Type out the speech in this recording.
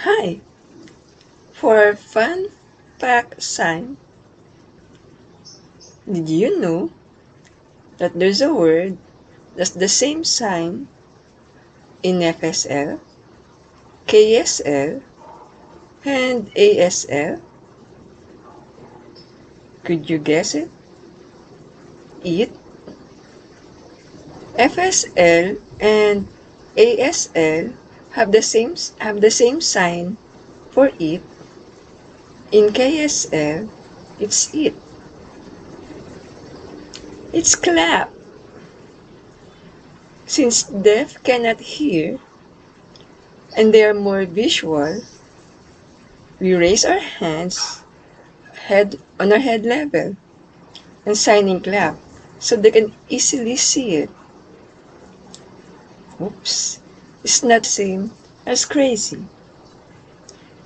Hi! For fun fact sign, did you know that there's a word that's the same sign in FSL, KSL, and ASL? Could you guess it? It, FSL, and ASL have the same sign for it. In KSL, it's it. It's clap. Since deaf cannot hear and they are more visual, we raise our hands head on our head level and signing clap so they can easily see it. Oops, it's not the same as crazy.